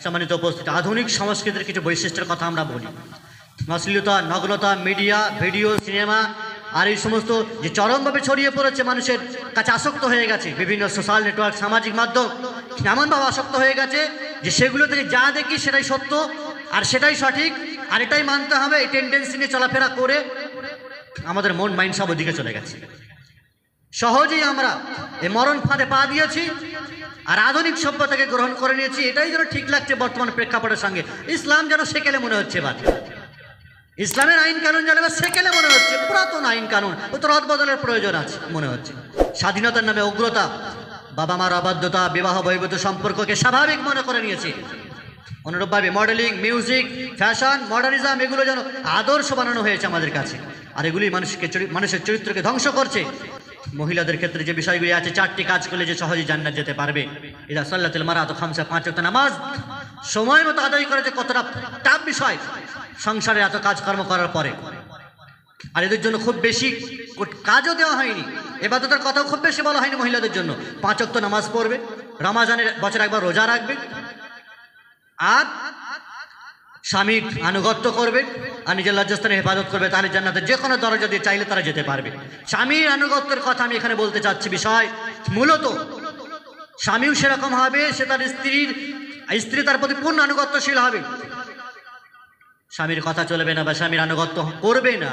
সম্মানিত উপস্থিতি, আধুনিক সংস্কৃতির কিছু বৈশিষ্ট্যের কথা আমরা বলি। অশ্লীলতা, নগ্নতা, মিডিয়া, ভিডিও, সিনেমা আর এই সমস্ত যে চরমভাবে ছড়িয়ে পড়েছে, মানুষের কাছে আসক্ত হয়ে গেছে, বিভিন্ন সোশ্যাল নেটওয়ার্ক, সামাজিক মাধ্যম এমনভাবে আসক্ত হয়ে গেছে যে সেগুলো থেকে যা দেখি সেটাই সত্য আর সেটাই সঠিক আর এটাই মানতে হবে, এই টেন্ডেন্সি নিয়ে চলাফেরা করে আমাদের মন মাইন্ড সব ওদিকে চলে গেছে। সহজেই আমরা এই মরণ ফাঁদে পা দিয়েছি আর আধুনিক সভ্যতাকে গ্রহণ করে নিয়েছি। এটাই যেন ঠিক লাগছে বর্তমান প্রেক্ষাপটের সঙ্গে। ইসলাম যেন সেকেলে মনে হচ্ছে, বাদ ইসলামের আইন কানুন যেন সেকেলে মনে হচ্ছে, পুরাতন আইন কানুন, ও তো রদ বদলের প্রয়োজন আছে মনে হচ্ছে। স্বাধীনতার নামে উগ্রতা, বাবা মার অবাধ্যতা, বিবাহ বহির্ভূত সম্পর্ককে স্বাভাবিক মনে করে নিয়েছি। অনুরূপভাবে মডেলিং, মিউজিক, ফ্যাশন, মডার্নিজম এগুলো যেন আদর্শ বানানো হয়েছে আমাদের কাছে, আর এগুলি মানুষের চরিত্রকে ধ্বংস করছে। মহিলাদের ক্ষেত্রে যে বিষয়গুলি আছে, 4টি কাজ করলে যে সহজে জান্নাত যেতে পারবে। ইদা সাল্লাতুল মারআতু খামসা, 5 ওয়াক্ত নামাজ সময় মতো আদায় করেছে, কতটা টাফ বিষয় সংসারে এত কাজকর্ম করার পরে। আর এদের জন্য খুব বেশি কাজও দেওয়া হয়নি, ইবাদতের কথাও খুব বেশি বলা হয়নি মহিলাদের জন্য। 5 ওয়াক্ত নামাজ পড়বে, রমাজানের বছরে একবার রোজা রাখবে, আর স্বামীর আনুগত্য করবে আর নিজের লজ্জাস্থানে হেফাজত করবে, তাহলে জান্নাতের যে কোনো দরজা দিয়ে চাইলে তারা যেতে পারবে। স্বামীর আনুগত্যের কথা আমি এখানে বলতে চাচ্ছি। বিষয় মূলত স্বামীও সেরকম হবে, সে তার স্ত্রী তার প্রতি পূর্ণ আনুগত্যশীল হবে। স্বামীর কথা চলবে না বা স্বামীর আনুগত্য করবে না,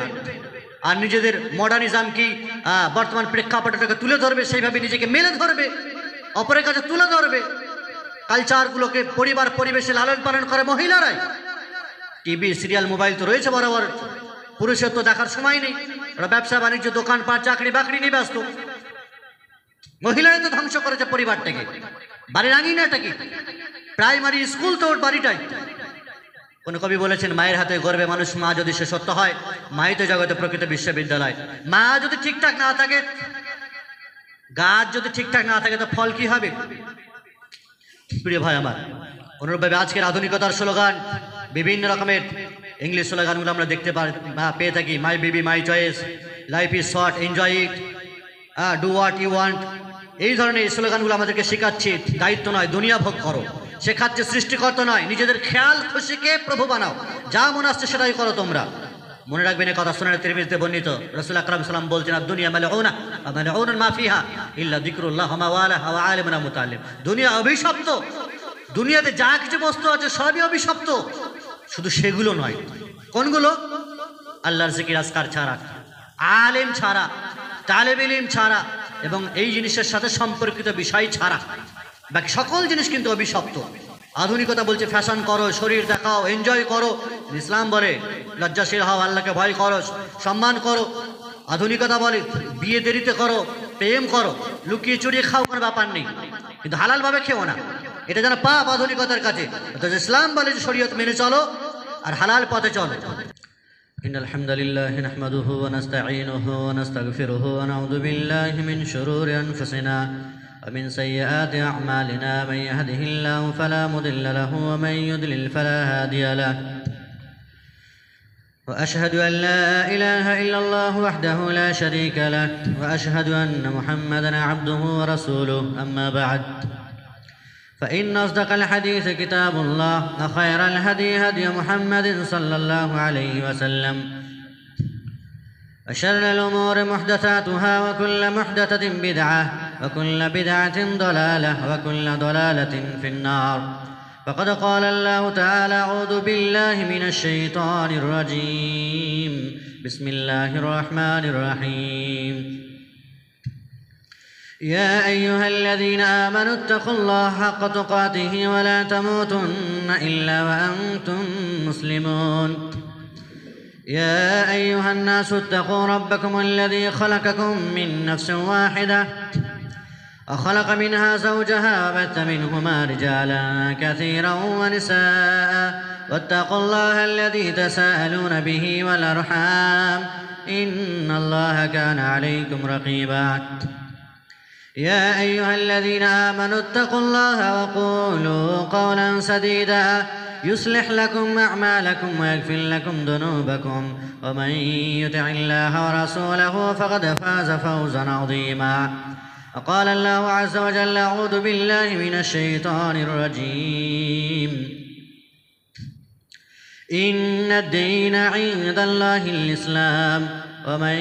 আর নিজেদের মডার্নিজম কি বর্তমান প্রেক্ষাপটটাকে তুলে ধরবে, সেইভাবে নিজেকে মেলে ধরবে, অপরের কাছে তুলে ধরবে। কালচারগুলোকে পরিবার পরিবেশে লালন পালন করে মহিলারাই। টিভি, সিরিয়াল, মোবাইল তো রয়েছে বরাবর, পুরুষের তো দেখার সময় নেই, ওরা ব্যবসা বাণিজ্য, দোকানপাট, চাকরি বাকরি নিয়ে ব্যস্ত। মহিলারাই তো ধ্বংস করেছে পরিবারটাকে, বাড়ির আঙিনাটাকে, প্রাইমারি স্কুল তো ওর বাড়িটাই। কোন কবি বলেছেন, মায়ের হাতে গর্বে মানুষ, মা যদি সে সত্য হয়, মাই তো জগতে প্রকৃত বিশ্ববিদ্যালয়। মা যদি ঠিকঠাক না থাকে, গাছ যদি ঠিকঠাক না থাকে, তো ফল কি হবে? প্রিয় ভাই আমার, অনুরূপভাবে আজকের আধুনিকতার স্লোগান, বিভিন্ন রকমের ইংলিশ স্লোগানগুলো আমরা দেখতে পেয়ে থাকি। My baby my choice, life is short, enjoy it, do what you want. এই ধরনের স্লোগানগুলো আমাদেরকে শেখাচ্ছে দায়িত্ব নয় দুনিয়া ভোগ করো, শেখাচ্ছে সৃষ্টিকর্তা নয় নিজেদের খেয়াল খুশিকে প্রভু বানাও, যা মনে আসছে সেটাই করো তোমরা। মনে রাখবেন এই কথা, সুনানে তিরমিজিতে বর্ণিত, রাসূল আকরাম সাল্লাল্লাহু আলাইহি ওয়াসাল্লাম বলছেন, দুনিয়া মালউনা ওয়া মালউনুন মা ফিহা ইল্লা যিকরুল্লাহ ওয়া মা ওয়ালাহা ওয়া আলিমুন মুতাআল্লিম। দুনিয়া অভিশপ্ত, দুনিয়াতে যা কিছু বস্তু আছে সবই অভিশপ্ত, শুধু সেগুলো নয়। কোনগুলো? আল্লাহর জিকির আজকার ছাড়া, আলেম ছাড়া, তালেব ইলম ছাড়া এবং এই জিনিসের সাথে সম্পর্কিত বিষয় ছাড়া বাকি সকল জিনিস কিন্তু অভিশপ্ত। আধুনিকতা বলছে ফ্যাশন করো, শরীর দেখাও, এনজয় করো। ইসলাম বলে লজ্জাশীল হও, আল্লাহকে ভয় করো, সম্মান করো। আধুনিকতা বলে বিয়ে দেরিতে করো, প্রেম করো, লুকিয়ে চুরিয়ে খাও, কোনো ব্যাপার নেই, কিন্তু হালাল ভাবে খেও না, এটা যেন পাপ আধুনিকতার কাছে। অথচ ইসলাম বলে যে শরীয়ত মেনে চলো আর হালাল পথে চলো। ইন্নাল হামদালিল্লাহি নাহমাদুহু ওয়া নাস্তাঈনুহু ওয়া নাস্তাগফিরুহু ওয়া নাউযু বিল্লাহি মিন শুরুরি আনফুসিনা ওয়া মিন সাইয়্যাতি আ'মালিনা মান ইয়াহদিহিল্লাহু ফালা মুদিল্লা লাহু ওয়া মান ইউদ্লিল ফালা হাদিয়া লাহু। وأشهد أن لا إله إلا الله وحده لا شريك له وأشهد أن محمدًا عبده ورسوله. أما بعد، فإن أصدق الحديث كتاب الله وخير الهدي هدي محمد صلى الله عليه وسلم وشر الأمور محدثاتها وكل محدثة بدعة وكل بدعة ضلالة وكل ضلالة في النار. فقد قال الله تعالى: أعوذ بالله من الشيطان الرجيم، بسم الله الرحمن الرحيم. يا أيها الذين آمنوا اتقوا الله حق تقاته ولا تموتن إلا وأنتم مسلمون. يا أيها الناس اتقوا ربكم الذي خلقكم من نفس واحدة وخلق منها زوجها وبث منهما رجالا كثيرا ونساء واتقوا الله الذي تساءلون به والأرحام إن الله كان عليكم رقيبا. يا أيها الذين آمنوا اتقوا الله وقولوا قولا سديدا يصلح لكم أعمالكم ويغفر لكم ذنوبكم ومن يطع الله ورسوله فقد فاز فوزا عظيما. وقال الله عز وجل: أعوذ بالله من الشيطان الرجيم، إن الدين عند الله الإسلام ومن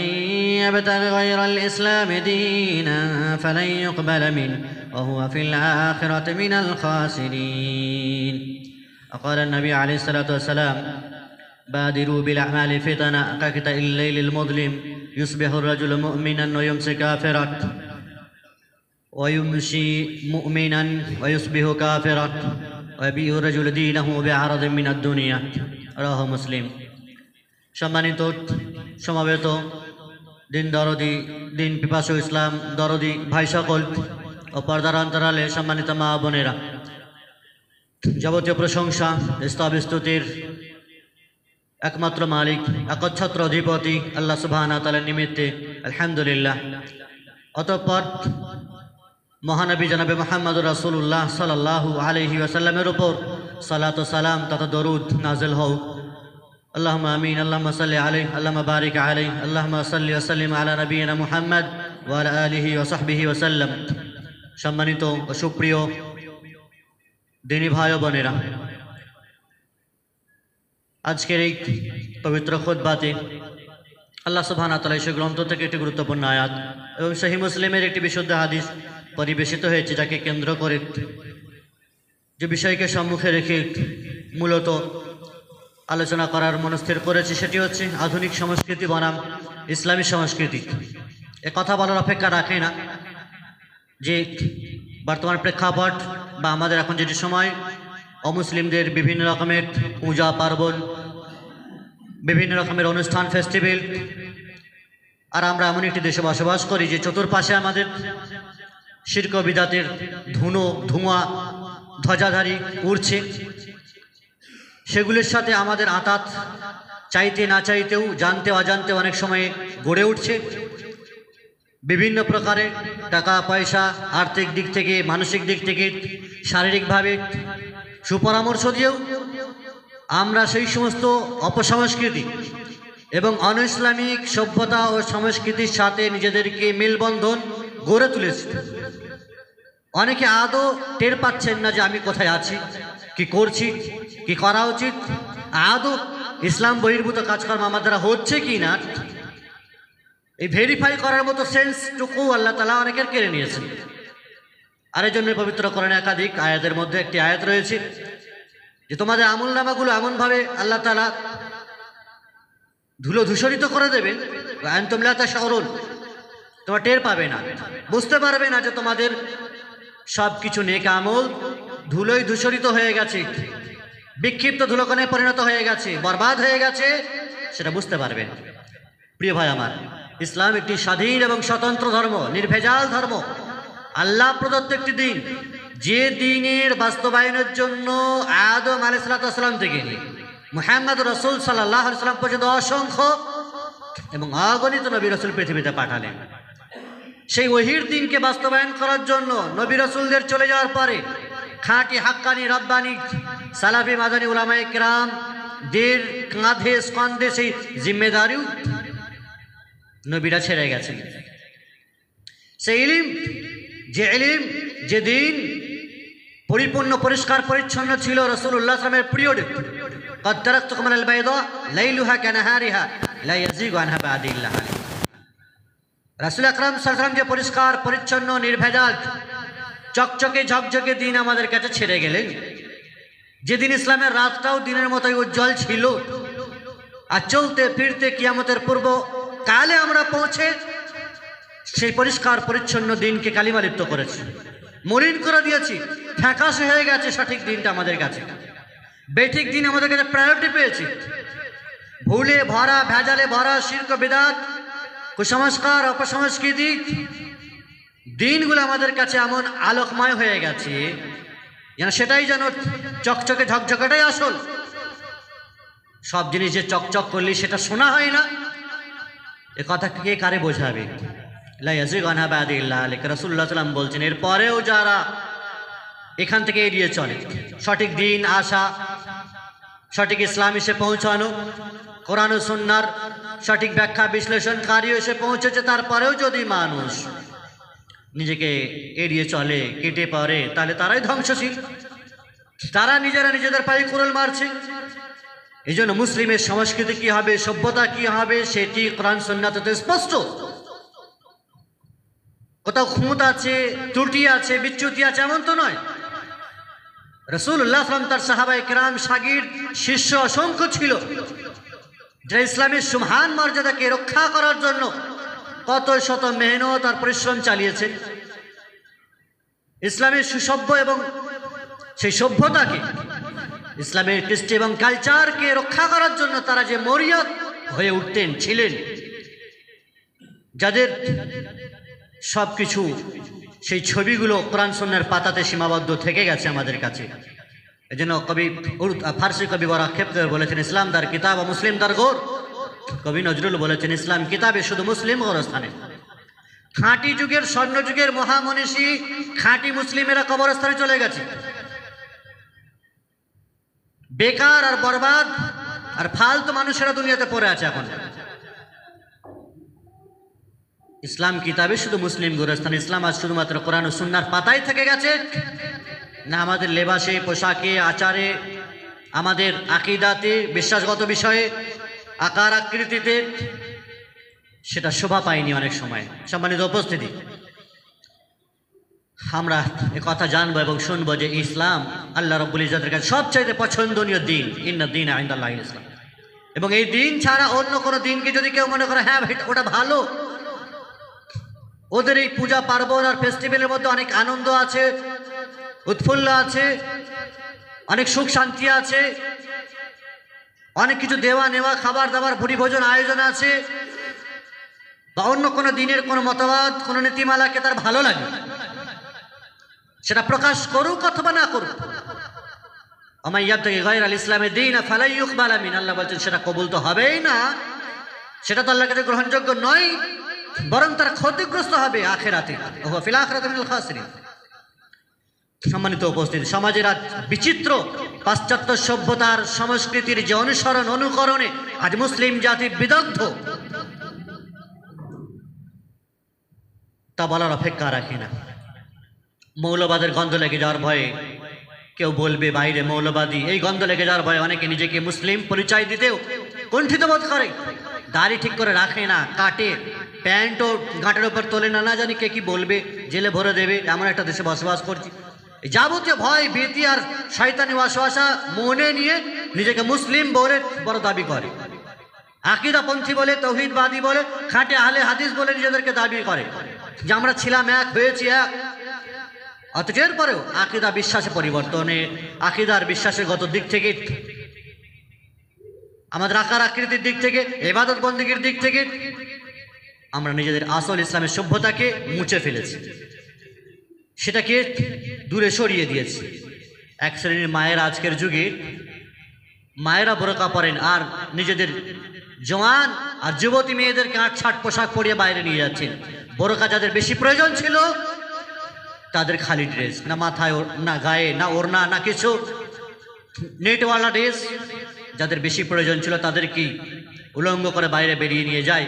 يبتغ غير الإسلام دينا فلن يقبل منه وهو في الآخرة من الخاسرين. وقال النبي عليه الصلاة والسلام بادروا بالأعمال فتنا كقطع الليل المظلم يصبح الرجل مؤمنا ويمسي كافرا ويمشي مؤمنا ويصبح كافرا ويبيع الرجل دينه بعرض من الدنيا. রাহ মুসলিম। সম্মানিত সমাবেত দিন দরদি, দিন পিপাসু ইসলাম দরদি ভাই সকল ও পর্দার অন্তরালে সম্মানিত মা বোনেরা, যাবতীয় প্রশংসা স্তবস্তুতির একমাত্র মালিক একচ্ছত্র অধিপতি আল্লাহ সুবহানাহু ওয়া তাআলার নিমিত্তে আলহামদুলিল্লাহ। অতঃপর মহানবী জনাবে মুহাম্মদুর রাসূলুল্লাহ সাল্লাল্লাহু আলাইহি ওয়াসাল্লামের উপর সালাত ও সালাম তথা দরুদ নাযিল হোক। আল্লাহুম্মা আমিন। আল্লাহুম্মা সাল্লি আলাইহি আল্লাহুম্মা বারিক আলাইহি আল্লাহুম্মা সাল্লি ওয়া সাল্লিম আলা নবিয়িনা মুহাম্মদ ওয়া আলা আলিহি ওয়া সাহবিহি ওয়া সাল্লাম। সম্মানিত ও সুপ্রিয় দিনী ভাই ও বোনেরা, আজকের এই পবিত্র খুতবাতে আল্লাহ সুবহানাহু ওয়া তাআলা এই গ্রন্থ থেকে একটি গুরুত্বপূর্ণ আয়াত এবং সহিহ মুসলিমের একটি বিশুদ্ধ হাদিস পরিবেশিত হয়েছে, যাকে কেন্দ্র করে যে বিষয়কে সম্মুখে রেখে মূলত আলোচনা করার মনস্থির করেছি, সেটি হচ্ছে আধুনিক সংস্কৃতি বনাম ইসলামী সংস্কৃতি। এ কথা বলার অপেক্ষা রাখে না যে বর্তমান প্রেক্ষাপট বা আমাদের এখন যেটি সময়, অমুসলিমদের বিভিন্ন রকমের পূজা পার্বণ, বিভিন্ন রকমের অনুষ্ঠান ফেস্টিভ্যাল, আর আমরা এমন একটি দেশে বসবাস করি যে চতুর্পাশে আমাদের শিরক ও বিদাতের ধোঁয়া ধ্বজাধারী উড়ছে। সেগুলির সাথে আমাদের আঁতাত চাইতে না চাইতেও, জানতে অজান্তে অনেক সময় গড়ে উঠছে। বিভিন্ন প্রকারে টাকা পয়সা, আর্থিক দিক থেকে, মানসিক দিক থেকে, শারীরিকভাবে সুপরামর্শ দিয়েও আমরা সেই সমস্ত অপসংস্কৃতি এবং অন ইসলামিক সভ্যতা ও সংস্কৃতির সাথে নিজেদেরকে মেলবন্ধন গড়ে তুলেছি। অনেকে আদৌ টের পাচ্ছেন না যে আমি কোথায় আছি, কি করছি, কি করা উচিত, আদৌ ইসলাম বহির্ভূত কাজকর্ম আমার দ্বারা হচ্ছে কি না, এই ভেরিফাই করার মতো সেন্সটুকু আল্লাহ তাআলা অনেকের কেড়ে নিয়েছেন। আর এই জন্য পবিত্র কোরআনে একাধিক আয়াতের মধ্যে একটি আয়াত রয়েছে যে তোমাদের আমলনামাগুলো এমনভাবে আল্লাহ তাআলা ধুলো ধূসরিত করে দেবেন, আনতুম লা তাশউরুন, তোমরা টের পাবে না, বুঝতে পারবে না যে তোমাদের সব কিছু নেক আমল ধুলোয় ধূসরিত হয়ে গেছে, বিক্ষিপ্ত ধুলোকণে পরিণত হয়ে গেছে, বরবাদ হয়ে গেছে, সেটা বুঝতে পারবে না। প্রিয় ভাই আমার, ইসলাম একটি স্বাধীন এবং স্বতন্ত্র ধর্ম, নির্ভেজাল ধর্ম, আল্লাহ প্রদত্ত একটি দিন, যে দিনের বাস্তবায়নের জন্য আদম আলাইহিস সালাম থেকে নিয়ে মুহাম্মদ রাসূল সাল্লাল্লাহু আলাইহি ওয়াসাল্লাম পর্যন্ত অসংখ্য এবং অগণিত নবী রাসূল পৃথিবীতে পাঠালেন। সেই ওহির দিনকে বাস্তবায়ন করার জন্য নবী রাসূলদের চলে যাওয়ার পরে খাঁটি হাক্কানি রব্বানি সালাফি মাদানী উলামায়ে কেরাম দের কাঁধে স্কন্ধে সেই জিম্মেদারিও নবীরা ছেড়ে গেছেন। সেই ইলম, যে দিন পরিপূর্ণ পরিষ্কার পরিচ্ছন্ন ছিল রাসূলুল্লাহ সাল্লাল্লাহু আলাইহি ওয়াসাল্লামের পিরিয়ডে, قد تركتكم على البيضاء ليلها كنهارها لا يزيغ عنها بعد إلا هالك। রাসূল আকরাম সাল্লাল্লাহু আলাইহি ওয়াসাল্লাম যে পরিষ্কার পরিচ্ছন্ন নির্ভেজাল চকচকে ঝকঝকে দিন আমাদের কাছে ছেড়ে গেলেন, যেদিন ইসলামের রাতটাও দিনের মতোই উজ্জ্বল ছিল, আর চলতে ফিরতে কিয়ামতের পূর্ব কালে আমরা পৌঁছে সেই পরিষ্কার পরিচ্ছন্ন দিনকে কালিমা লিপ্ত করেছি, মলিন করে দিয়েছি, ফ্যাকাশে হয়ে গেছে সঠিক দিনটা আমাদের কাছে। বেঠিক দিন আমাদের কাছে প্রায়োরিটি পেয়েছি। ভুলে ভরা, ভেজালে ভরা শিরক বিদআত, কুসংস্কার, অপসংস্কৃতি দিনগুলো আমাদের কাছে এমন আলোকময় হয়ে গেছে যেন সেটাই যেন চকচকে ঝকঝকাটাই আসল। সব জিনিস যে চকচক করলে সেটা শোনা হয় না, এ কথা কে কারে বোঝাবে? লা ইয়াজিগু আনহা বা'দা ইল্লা হালিক। রাসূলুল্লাহ সাল্লাল্লাহু আলাইহি ওয়াসাল্লাম বলছেন, এরপরেও যারা এখান থেকে এড়িয়ে চলে, সঠিক দিন আসা, সঠিক ইসলাম এসে পৌঁছানো, কোরআন ও সুন্নাহর সঠিক ব্যাখ্যা বিশ্লেষণকারী এসে পৌঁছেছে, তারপরেও যদি মানুষ নিজেকে এড়িয়ে চলে, কেটে পড়ে, তাহলে তারাই ধ্বংসশীল, তারা নিজেরা নিজেদের পায়ে কুড়ুল মারছে। এই জন্য মুসলিমের সংস্কৃতি কি হবে, সভ্যতা কি হবে, সেটি কোরআন সুন্নাতে স্পষ্ট। কোথাও খুঁত আছে, ত্রুটি আছে, বিচ্যুতি আছে, এমন তো নয়। রাসূলুল্লাহ সাল্লাল্লাহু আলাইহি ওয়াসাল্লাম তার সাহাবায়ে কেরাম, শাগির, শিষ্য অসংখ্য ছিল, যারা ইসলামের সুমহান মর্যাদাকে রক্ষা করার জন্য কত শত মেহনত আর পরিশ্রম চালিয়েছে। ইসলামের সুসভ্য এবং সেই সভ্যতাকে, ইসলামের কৃষ্টি এবং কালচারকে রক্ষা করার জন্য তারা যে মরিয়া হয়ে উঠতেন, ছিলেন, যাদের সবকিছু সেই ছবিগুলো কোরআন সুন্নাহর পাতাতে সীমাবদ্ধ থেকে গেছে আমাদের কাছে। এজন্য কবি ফার্সি কবি বড় আক্ষেপ করে বলেছেন, ইসলাম দার কিতাব ও মুসলিম দার গোর। কবি নজরুল বলেছেন, ইসলাম কিতাবে শুধু মুসলিম গোরস্থানে। খাঁটি যুগের, স্বর্ণ যুগের মহামনীষী খাঁটি মুসলিমেরা কবরস্থানে চলে গেছে। বেকার আর বরবাদ আর ফালতু মানুষেরা দুনিয়াতে পড়ে আছে এখন। ইসলাম কিতাবে শুধু মুসলিম গোরস্থান। ইসলাম আজ শুধুমাত্র কোরআন ও সুন্নাহর পাতায় থেকে গেছে না, আমাদের লেবাসে, পোশাকে, আচারে, আমাদের আকীদাতে, বিশ্বাসগত বিষয়ে, আকার আকৃতিতে সেটা শোভা পায়নি অনেক সময়। সম্মানিত উপস্থিতি, আমরা এ কথা জানবো এবং শুনবো যে ইসলাম আল্লাহ রাব্বুল ইজ্জতের কাছে সবচাইতে পছন্দনীয় দিন, ইন্না দীনা ইনদাল্লাহিল ইসলাম। এবং এই দিন ছাড়া অন্য কোনো দিনকে যদি কেউ মনে করে হ্যাঁ ওটা ভালো, ওদের এই পূজা পার্বণ আর ফেস্টিভ্যালের মধ্যে অনেক আনন্দ আছে, উৎফুল্ল আছে, অনেক সুখ শান্তি আছে, অনেক কিছু দেওয়া নেওয়া, খাবার দাবার, ভুরি ভোজন আয়োজন আছে, বা অন্য কোনো দিনের কোনো মতবাদ, কোনো নীতিমালাকে তার ভালো লাগে, সেটা প্রকাশ করুক অথবা না করুক। আমার ইয়াবতাগি গায়রাল ইসলামে দীনা ফালা ইউকবাল মিন, আল্লাহ বলছেন সেটা কবুল তো হবেই না, সেটা তো আল্লাহর কাছে গ্রহণযোগ্য নয়, বরং তার ক্ষতিগ্রস্ত হবে আখিরাতে, ওয়া ফিল আখিরাতি মিনাল খাসিরিন। সম্মানিত উপস্থিতি, সমাজের আজ বিচিত্র পাশ্চাত্য সভ্যতার সংস্কৃতির যে অনুসরণ অনুকরণে আজ মুসলিম জাতি বিদগ্ধ, তা বলার অপেক্ষা রাখি না। মৌলবাদের গন্ধ লেগে যাওয়ার ভয়ে কেউ বলবে বাইরে মৌলবাদী, এই গন্ধ লেগে যাওয়ার ভয়ে অনেকে নিজেকে মুসলিম পরিচয় দিতেও কুণ্ঠিত বোধ করে। দাড়ি ঠিক করে রাখে না, কাটে, প্যান্টও ঘাটের ওপর তোলে না, না জানি কে কি বলবে, জেলে ভরে দেবে, এমন একটা দেশে বসবাস করছি। যাবতীয় ভয় ভীতি আর শয়তানি ওয়াসওয়াসা মনে নিয়ে নিজেকে মুসলিম বলে বড় দাবি করে, আকীদাপন্থী বলে, তৌহিদবাদী বলে, খাঁটে আহলে হাদিস বলে নিজেদেরকে দাবি করে যে আমরা ছিলাম এক, হয়েছি এক। অথচ এর পরেও আকীদা বিশ্বাসে পরিবর্তনে, আকীদার বিশ্বাসের গত দিক থেকে, আমাদের আকার আকৃতির দিক থেকে, ইবাদত বন্দেগীর দিক থেকে আমরা নিজেদের আসল ইসলামের সভ্যতাকে মুছে ফেলেছি, সেটাকে দূরে সরিয়ে দিয়েছি। এক শ্রেণীর মায়েরা আজকের যুগে মায়েরা বোরকা পরেন আর নিজেদের জওয়ান আর যুবতী মেয়েদেরকে আটছাট পোশাক পরিয়ে বাইরে নিয়ে যাচ্ছেন। বোরকা যাদের বেশি প্রয়োজন ছিল তাদের খালি ড্রেস, না মাথায়, না গায়ে, না ওড়না, না কিছু, নেটওয়ালা ড্রেস। যাদের বেশি প্রয়োজন ছিল তাদের কি উলঙ্গ করে বাইরে বেরিয়ে নিয়ে যায়,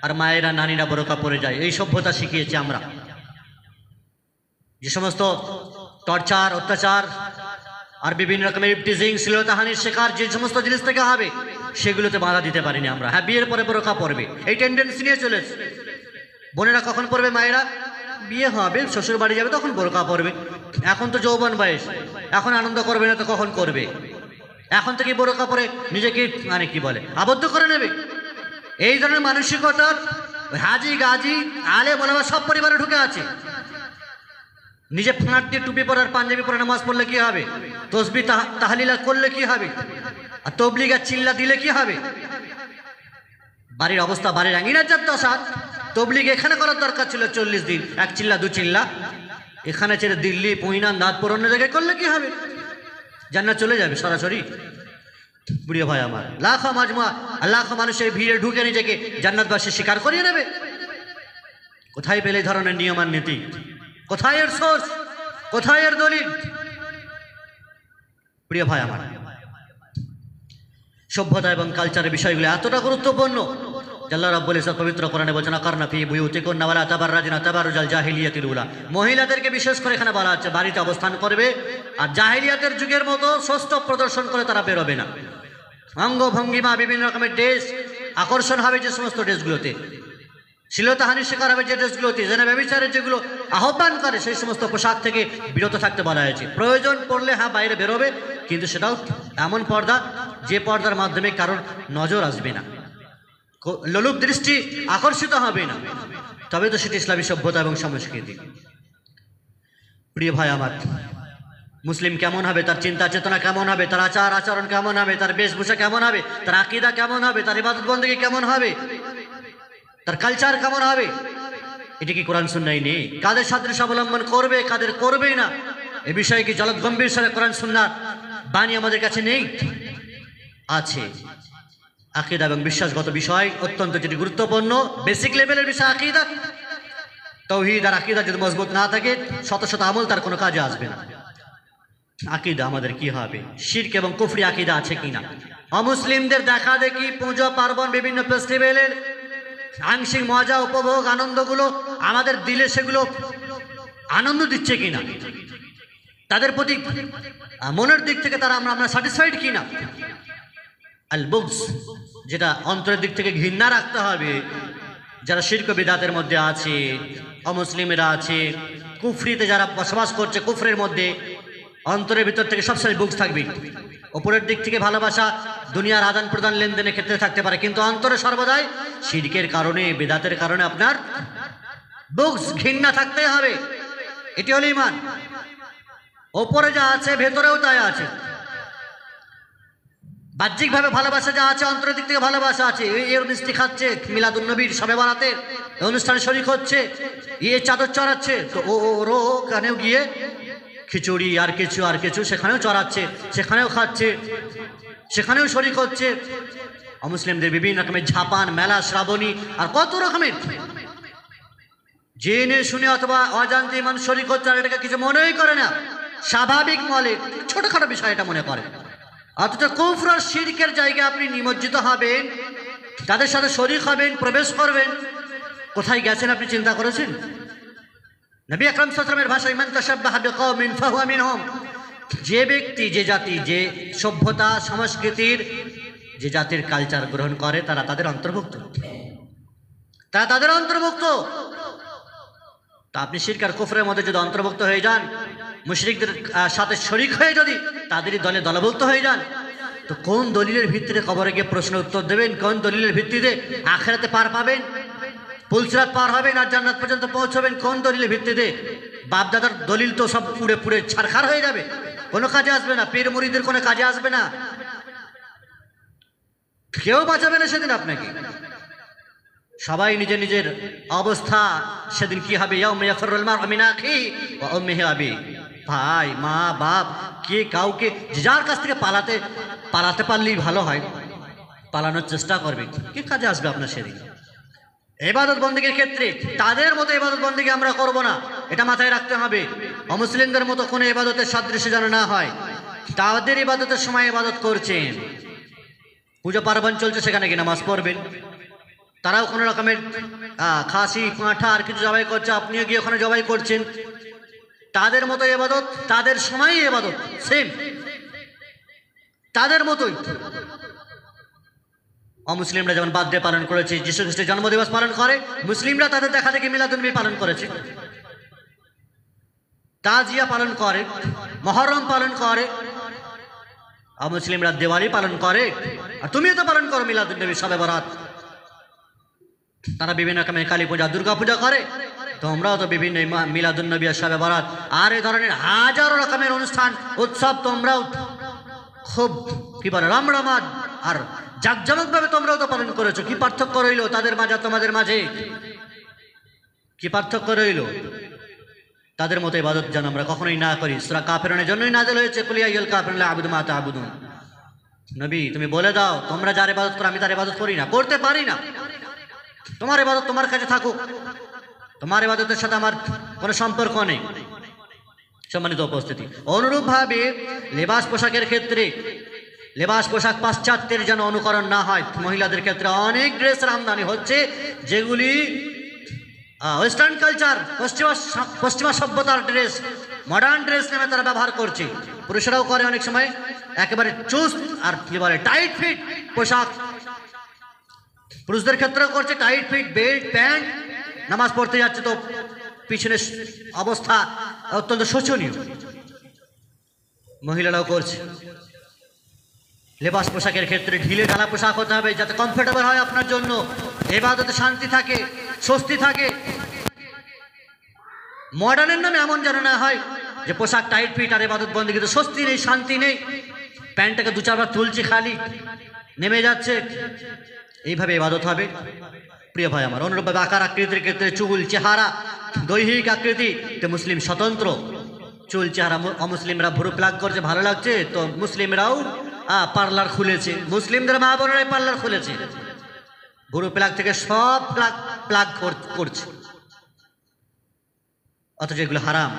আর মায়েরা, নারীরা বোরকা পরে যায়। এই সভ্যতা শিখিয়েছি আমরা। যে সমস্ত টর্চার, অত্যাচার আর বিভিন্ন রকমের ইফটিজিং, শ্লীলতাহানির শিকার যে সমস্ত জিনিস থেকে হবে, সেগুলোতে বাধা দিতে পারিনি আমরা। হ্যাঁ, বিয়ের পরে বোরকা পরবে, এই টেন্ডেন্সি নিয়ে চলেছে। বোনেরা কখন পরবে? মায়েরা বিয়ে হবে, শ্বশুর বাড়ি যাবে, তখন বোরকা পরবে। এখন তো যৌবন বয়স, এখন আনন্দ করবে না তো কখন করবে? এখন থেকে বোরকা পরে নিজেকে মানে কি বলে আবদ্ধ করে নেবে। এই ধরনের মানসিকতা হাজি গাজি আলে বলাবা সব পরিবারে ঢুকে আছে। নিজে ফাঁট দিয়ে টুপি পরার, পাঞ্জাবি পরে নামাজ পড়লে কি হবে? তসবি তাহলিলা করলে কি হবে? আর তবলিগ আর চিল্লা দিলে কি হবে? বাড়ির অবস্থা, বাড়ির আঙিনার যার দশা। তবলিগ এখানে করার দরকার ছিল 40 দিন, এক চিল্লা দু চিল্লা। এখানে ছেড়ে দিল্লি, পুইনা, নাথপুর অন্য জায়গায় করলে কি হবে? জান্নাত চলে যাবে সরাসরি। প্রিয় ভাই আমার, লাখো মাজমা, লাখো মানুষের ভিড়ে ঢুকে নিজেকে জান্নাতবাসী স্বীকার করিয়ে নেবে। কোথায় পেলে এই ধরনের নিয়ম আর নীতি? কোথায় এর সোর্স? কোথায় এর দলিল? প্রিয় ভাই আমার, সভ্যতা এবং কালচারের বিষয়গুলো এতটা গুরুত্বপূর্ণ, আল্লাহ রাব্বুল ইজ্জত পবিত্র কোরআনে বলেছেন, আকারনা ফি বুয়ুতিকুন্না ওয়ালা তাবাররাজনা তাবাররুজাল জাহিলিয়াতিল উলা। মহিলাদেরকে বিশেষ করে এখানে বলা হচ্ছে বাড়িতে অবস্থান করবে, আর জাহিলিয়াতের যুগের মতো ষষ্ঠ প্রদর্শন করে তারা বেরোবে না। অঙ্গভঙ্গিমা, বিভিন্ন রকমের ড্রেস আকর্ষণ হবে যে সমস্ত ড্রেসগুলোতে, শ্লীলতাহানির শিকার হবে যে ড্রেসগুলোতে, যেন ব্যভিচারের যেগুলো আহ্বান করে সেই সমস্ত পোশাক থেকে বিরত থাকতে বলা হয়েছে। প্রয়োজন পড়লে হ্যাঁ বাইরে বেরোবে, কিন্তু সেটাও এমন পর্দা যে পর্দার মাধ্যমে কারোর নজর আসবে না, লোলুপ দৃষ্টি আকর্ষিত হবে না, তবে তো সেটি ইসলামী সভ্যতা এবং সংস্কৃতি। প্রিয় ভাই আমার, মুসলিম কেমন হবে, তার চিন্তা চেতনা কেমন হবে, তার আচার আচরণ কেমন হবে, তার বেশভূষা কেমন হবে, তার আকীদা কেমন হবে, তার ইবাদত বন্দেগী কেমন হবে, তার কালচার কেমন হবে, এটি কি কোরআন সুন্নাহয় নেই? কাদের সাদৃশ্য অবলম্বন করবে, কাদের করবে না, এ বিষয়ে কি জলদগম্ভীর সাথে কোরআন সুন্নাহর বাণী আমাদের কাছে নেই? আছে। আকীদা এবং বিশ্বাসগত বিষয় অত্যন্ত যেটি গুরুত্বপূর্ণ, বেসিক লেভেলের বিষয় আকীদা। তাওহীদ আর আকীদা যদি মজবুত না থাকে, শত শত আমল তার কোনো কাজে আসবে না। আকীদা আমাদের কি হবে, শিরক এবং কুফরি আকীদা আছে কিনা, অমুসলিমদের দেখা দেখি পুজো পার্বণ বিভিন্ন ফেস্টিভ্যালের আংশিক মজা উপভোগ আনন্দগুলো আমাদের দিলে সেগুলো আনন্দ দিচ্ছে কিনা, তাদের প্রতি মনের দিক থেকে তারা আমরা স্যাটিসফাইড কিনা। আল বুগজ, যেটা অন্তরের দিক থেকে ঘৃণা রাখতে হবে, যারা শিরক বিদআতের মধ্যে আছে, অমুসলিমেরা আছে, কুফরিতে যারা বসবাস করছে, কুফরের মধ্যে অন্তরের ভিতর থেকে সবসময় বুগজ থাকবে। উপরের দিক থেকে ভালোবাসা দুনিয়ার আদান প্রদান লেনদেনের ক্ষেত্রে থাকতে পারে, কিন্তু অন্তরে সর্বদাই শিরকের কারণে বিদআতের কারণে আপনার বুগজ ঘৃণা থাকতে হবে। এটি হলো ঈমান। ওপরে যা আছে ভেতরেও তাই আছে। বাহ্যিকভাবে ভালোবাসা যা আছে, অন্তরের দিক থেকে ভালোবাসা আছে। এর মিষ্টি খাচ্ছে, মিলাদুন নবীর শবে বরাতের অনুষ্ঠানে শরীক হচ্ছে, চাদর চড়াচ্ছে, তো ওরও কানেও গিয়ে খিচুড়ি আর কিছু সেখানেও চড়াচ্ছে, সেখানেও খাচ্ছে, সেখানেও শরীক হচ্ছে। অমুসলিমদের বিভিন্ন রকমের ঝাপান, মেলা, শ্রাবণী আর কত রকমের জেনে শুনে অথবা অজান্তে মানুষ শরীক হচ্ছে, আর এটাকে কিছু মনেই করে না, স্বাভাবিক মলে ছোটখাটো বিষয় এটা মনে করে। অথচ কুফর আর শিরকের জায়গায় আপনি নিমজ্জিত হবেন, তাদের সাথে শরীক হবেন, প্রবেশ করবেন, কোথায় গেছেন আপনি চিন্তা করেছেন? নবী আকরাম সাল্লাল্লাহু আলাইহি ওয়াসাল্লামের ভাষায় মান তাশাব্বাহা বিকওমিন ফাহুয়া মিনহুম, যে ব্যক্তি, যে জাতি, যে সভ্যতা সংস্কৃতির, যে জাতির কালচার গ্রহণ করে তারা তাদের অন্তর্ভুক্ত, তারা তাদের অন্তর্ভুক্ত। তা আপনি শিরক আর কুফরের মধ্যে যদি অন্তর্ভুক্ত হয়ে যান, মুশরিকদের সাথে শরীক হয়ে যদি তাদেরই দলে দলভুক্ত হয়ে যান, তো কোন দলিলের ভিত্তিতে কবরে গিয়ে প্রশ্ন উত্তর দেবেন? কোন দলিলের ভিত্তিতে আখিরাতে পার পাবেন, পুলসিরাত পার হবেন আর জান্নাত পর্যন্ত পৌঁছবেন? কোন দলিলের ভিত্তিতে? বাপদাদার দলিল তো সব পুড়ে পুড়ে ছারখার হয়ে যাবে, কোনো কাজে আসবে না, পীর মুরিদের কোনো কাজে আসবে না, কেউ বাঁচাবে না সেদিন আপনাকে। সবাই নিজের নিজের অবস্থা সেদিন কি হবে, ইয়াউমা ইয়াফিরুল মারউ মিন আখিহি ওয়া উম্মিহি ওয়া আবিহি, ভাই মা বাপ কে কাউকে যার কাছ থেকে পালাতে পারলেই ভালো হয়, পালানোর চেষ্টা করবে, কি কাজে আসবে আপনার সেদিন? ইবাদত বন্দেগীর ক্ষেত্রে তাদের মতো ইবাদত বন্দেগী আমরা করব না, এটা মাথায় রাখতে হবে। অমুসলিমদের মতো কোনো ইবাদতের সাদৃশ্য যেন না হয়। তাদের ইবাদতের সময় ইবাদত করছেন, পূজা পার্বণ চলছে, সেখানে কি নামাজ পড়বেন? তারাও কোনো রকমের খাসি পাঁঠা আর কিছু জবাই করছে, আপনিও গিয়ে ওখানে জবাই করছেন। তাদের মতো ইবাদত, তাদের সময়ই ইবাদত সেম, তাদের মতোই। অমুসলিমরা যেমন বার্থডে পালন করেছে, যীশু খ্রিস্টের জন্মদিবস পালন করে, মুসলিমরা তাদের দেখা দেখি মিলাদুন নবী পালন করেছে, তাজিয়া পালন করে, মহরম পালন করে, অমুসলিমরা দিওয়ালি পালন করে, আর তুমিও তো পালন করো মিলাদুন নবী, শবে বরাত। তারা বিভিন্ন রকমের কালী পূজা, দুর্গা পূজা করে, তোমরাও তো বিভিন্ন মিলাদুন নবী আর শবে বরাত আর এই ধরনের হাজারো রকমের অনুষ্ঠান উৎসব তোমরাও খুব কি বলে রমরমাট আর জাঁকজমকভাবে তোমরাও তো পালন করেছো। কি পার্থক্য রইল তাদের মাঝে তোমাদের মাঝে? কি পার্থক্য রইল? তাদের মতো ইবাদত যেন আমরা কখনোই না করি। সূরা কাফিরুনের জন্যই নাযিল হয়েছে, কুল ইয়া আইয়ুহাল কাফিরুন লা আ'বুদু মা তা'বুদুন। নবী তুমি বলে দাও, তোমরা যার ইবাদত করো আমি তার ইবাদত করি না, করতে পারি না। তোমার ইবাদত তোমার কাছে থাকুক, তোমার ইবাদতের সাথে আমার কোনো সম্পর্ক নেই। সম্মানিত উপস্থিতি, অনুরূপভাবে লেবাস পোশাকের ক্ষেত্রে, লেবাস পোশাক পাশ্চাত্যের যেন অনুকরণ না হয়। মহিলাদের ক্ষেত্রে অনেক ড্রেসের আমদানি হচ্ছে, যেগুলি ওয়েস্টার্ন কালচার, পশ্চিমা সভ্যতার ড্রেস, মডার্ন ড্রেস নামে তারা ব্যবহার করছে। পুরুষরাও করে অনেক সময়, একেবারে চুস্ত আর কি বলে টাইট ফিট পোশাক, পুরুষদের ক্ষেত্রেও করছে টাইট ফিট বেল্ট প্যান্ট, নামাজ পড়তে যাচ্ছে তো পিছনের অবস্থা অত্যন্ত শোচনীয়। মহিলারাও করছে। লেবাস পোশাকের ক্ষেত্রে ঢিলে ঢালা পোশাক হতে হবে যাতে কমফোর্টেবল হয় আপনার জন্য, ইবাদতে শান্তি থাকে, স্বস্তি থাকে। মডার্নের নামে এমন যেন না হয় যে পোশাক টাইট ফিট আর ইবাদত বন্দেগীতে স্বস্তি নেই, শান্তি নেই, প্যান্টটাকে দু চারবার তুলছি খালি নেমে যাচ্ছে, এইভাবে ইবাদত হবে। প্রিয় ভাই আমার, অনুরূপভাবে আকার আকৃতির ক্ষেত্রে চুল চেহারা দৈহিক আকৃতিতে মুসলিম স্বতন্ত্র। চুল চেহারা অমুসলিমরা ভুরু প্লাগ করছে, ভালো লাগছে তো মুসলিমরাও পার্লার খুলেছে, মুসলিমদের মা বোনেরাই পার্লার খুলেছে, ভুরু প্লাগ থেকে সব প্লাগ করছে, অথচ এগুলো হারাম।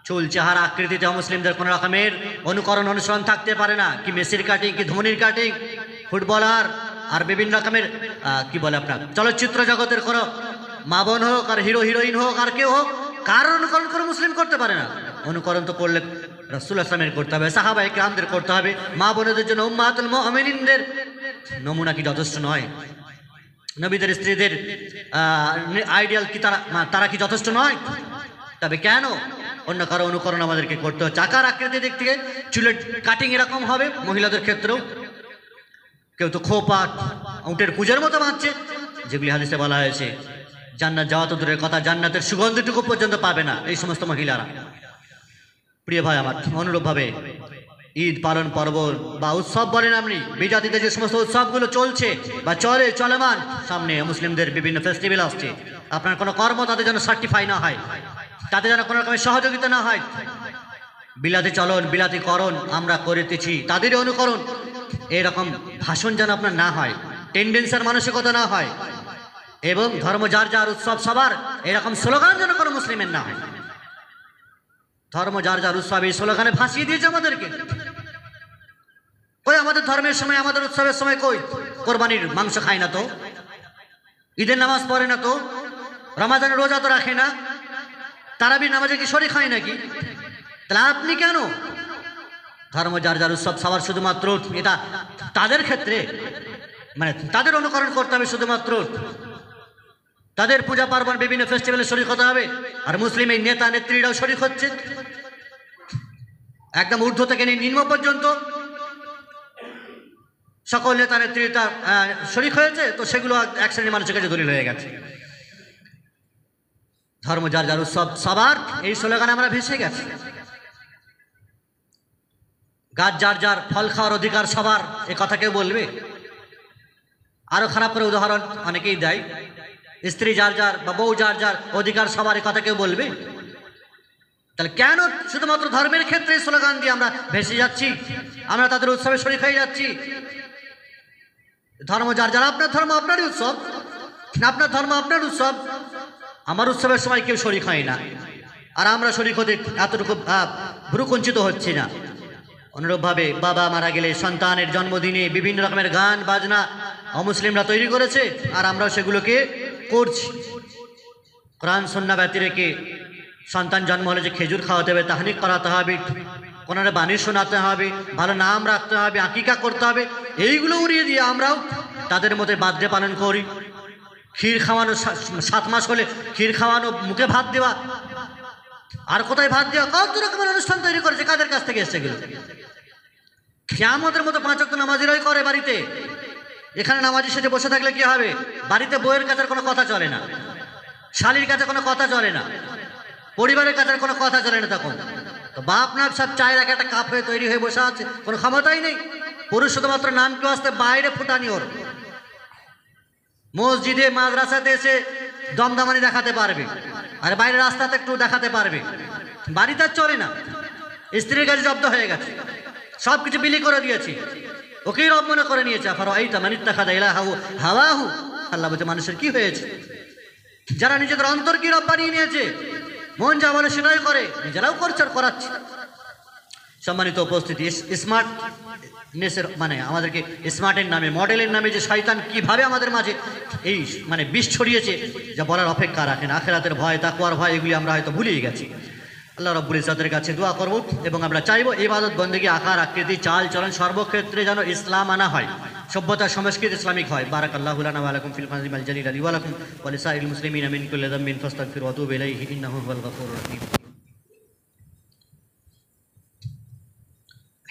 চুল চেহারা আকৃতিতে অমুসলিমদের কোনো রকমের অনুকরণ অনুসরণ থাকতে পারে না। কি মেসির কাটিং, কি ধোনির কাটিং, ফুটবলার আর বিভিন্ন রকমের কি বলে আপনার চলচ্চিত্র জগতের কোনো মা বোন হোক আর হিরো হিরোইন হোক আর কেউ হোক, কার অনুকরণ করে মুসলিম করতে পারে না। অনুকরণ তো করলে রাসূলুল্লাহ সাল্লাল্লাহু আলাইহি ওয়াসাল্লামের করতে হবে, সাহাবায়ে কিরামদের করতে হবে, মা বোনদের জন্য উম্মাহাতুল মুমিনিনদের নমুনা কি যথেষ্ট নয়? নবীদের স্ত্রীদের আইডিয়াল কি তারা কি যথেষ্ট নয়? তবে কেন অন্য কারো অনুকরণ আমাদেরকে করতে হচ্ছে? আকার আকৃতির দিক থেকে চুলের কাটিং এরকম হবে, মহিলাদের ক্ষেত্রেও কেউ তো খোপা উটের কুজের মতো বাঁধছে, যেগুলি হাদিসে বলা হয়েছে জান্নাত যাওয়া তো দূরের কথা, জান্নাতের সুগন্ধটুকু পর্যন্ত পাবে না এই সমস্ত মহিলারা। প্রিয় ভাই আমার, অনুরূপভাবে ঈদ পালন পর্ব বা উৎসব বলেন আপনি, বিজাতিতে যে সমস্ত উৎসবগুলো চলছে বা চলমান, সামনে মুসলিমদের বিভিন্ন ফেস্টিভ্যাল আসছে, আপনার কোনো কর্ম তাদের যেন সার্টিফাই না হয়, তাতে যেন কোনো রকমের সহযোগিতা না হয়। বিলাতি চলন বিলাতিকরণ আমরা করিতেছি, তাদেরই অনুকরণ, এরকম ভাষণ যেন আপনার না হয়, টেন্ডেন্সির মানসিকতা না হয়, এবং ধর্ম যার যার উৎসব সবার এরকম স্লোগান যেন কোনো মুসলিমের না হয়। ধর্ম যার যার উৎসব এই স্লোগানে ভাসিয়ে দিয়েছে আমাদেরকে। কই আমাদের ধর্মের সময়, আমাদের উৎসবের সময় কই কোরবানির মাংস খায় না তো, ঈদের নামাজ পড়ে না তো, রমাজানের রোজা তো রাখে না, তারাবির নামাজে কি শরীক হয় নাকি? তাহলে আপনি কেন? ধর্ম যার যার উৎসব সবার, শুধুমাত্র এটা তাদের ক্ষেত্রে মানে তাদের অনুকরণ করতে হবে, শুধুমাত্র তাদের পূজা পার্বণ বিভিন্ন ফেস্টিভ্যালে শরীক হতে হবে। আর মুসলিম এই নেতা নেত্রীরাও শরীক হচ্ছে, একদম ঊর্ধ্ব থেকে নিম্ন পর্যন্ত সকল নেতা নেত্রীরা শরীক হয়েছে, তো সেগুলো এক শ্রেণীর মানুষের কাছে দলিল হয়ে গেছে। ধর্ম যার যার উৎসব সবার, এই স্লোগানে আমরা ভেসে গেছি। গাছ যার যার, ফল খাওয়ার অধিকার সবার, এ কথা কেউ বলবে? আরো খারাপ করে উদাহরণ অনেকেই দেয়, স্ত্রী যার যার বা বউ যার যার অধিকার সবার, এ কথা কেউ বলবে? তাহলে কেন শুধুমাত্র ধর্মের ক্ষেত্রে স্লোগান দিয়ে আমরা ভেসে যাচ্ছি, আমরা তাদের উৎসবে শরীক হয়ে যাচ্ছি? ধর্ম যার যার, আপনার ধর্ম আপনারই উৎসব, আপনার ধর্ম আপনার উৎসব, আমার উৎসবের সময় কেউ শরীক হয় না, আর আমরা শরীক হতে এতটুকু ভ্রুকুঞ্চিত হচ্ছি না। অনুরূপভাবে বাবা মারা গেলে সন্তানের জন্মদিনে বিভিন্ন রকমের গান বাজনা অমুসলিমরা তৈরি করেছে, আর আমরাও সেগুলোকে করছি। কোরআন সুন্নাহ ব্যতি রেখে সন্তান জন্ম হলে যে খেজুর খাওয়াতে হবে, তাহনিক করাতে হবে, কোনারে বাণী শোনাতে হবে, ভালো নাম রাখতে হবে, আকিকা করতে হবে, এইগুলো উড়িয়ে দিয়ে আমরাও তাদের মধ্যে বার্থডে পালন করি। ক্ষীর খাওয়ানো, 7 মাস হলে ক্ষীর খাওয়ানো, মুখে ভাত দেওয়া, আর কোথায় ভাত দেওয়া, কত রকমের অনুষ্ঠান তৈরি করেছে, কাদের কাছ থেকে এসছে এগুলো? কিয়ামতের মতো 5 ওয়াক্ত নামাজিরাই করে বাড়িতে। এখানে নামাজি সেজে বসে থাকলে কি হবে? বাড়িতে বউয়ের কাছে কোনো কথা চলে না, শালীর কাছে কোনো কথা চলে না, পরিবারের কাছে কোনো কথা চলে না। তখন তো বাপ না সব চায় রাখে, একটা কাপ হয়ে তৈরি হয়ে বসে আছে, কোনো ক্ষমতাই নেই। পুরুষ শুধুমাত্র নাম কেউ আসতে বাইরে ফুটানি ওর, মসজিদে মাদ্রাসাতে এসে দমদমানি দেখাতে পারবে, আর বাইরে রাস্তাতে একটু দেখাতে পারবে, বাড়িতে আর চলে না। স্ত্রীর কাছে জব্দ হয়ে গেছে, সব কিছু বিলি করে দিয়েছি, ওকেই রব মনে করে নিয়েছে। হাওয়াহু, আল্লাহ বলছে মানুষের কি হয়েছে? যারা নিজেদের অন্তর কি রব বানিয়ে নিয়েছে, মন যা বলে সেটাই করে, নিজেরাও করছে আর করাচ্ছে। সম্মানিত উপস্থিতি, স্মার্টনেসের মানে আমাদেরকে স্মার্টের নামে, মডেলের নামে যে শয়তান কিভাবে আমাদের মাঝে এই মানে বিষ ছড়িয়েছে, যা বলার অপেক্ষা রাখেন। আখিরাতের ভয়, তাকওয়ার ভয়, এগুলি আমরা হয়তো ভুলেই গেছি। আল্লাহ রাব্বুল ইজ্জতের কাছে দোয়া করব এবং আমরা চাইবো ইবাদত বন্দেগী আকার আকৃতি চাল চলন সর্বক্ষেত্রে যেন ইসলাম আনা হয়, সভ্যতা সংস্কৃতি ইসলামিক হয়। বারাকাল্লাহু লানা ওয়া লাকুম ফিল ফাজিল জালিল আলি ওয়া লাকুম ওয়া লিসাইরিল মুসলিমিনা মিন কুল্লি যামবিন ফাস্তাগফিরু ওয়া তুবু ইলাইহি ইন্নাহু হুয়াল গফুরুর রহিম।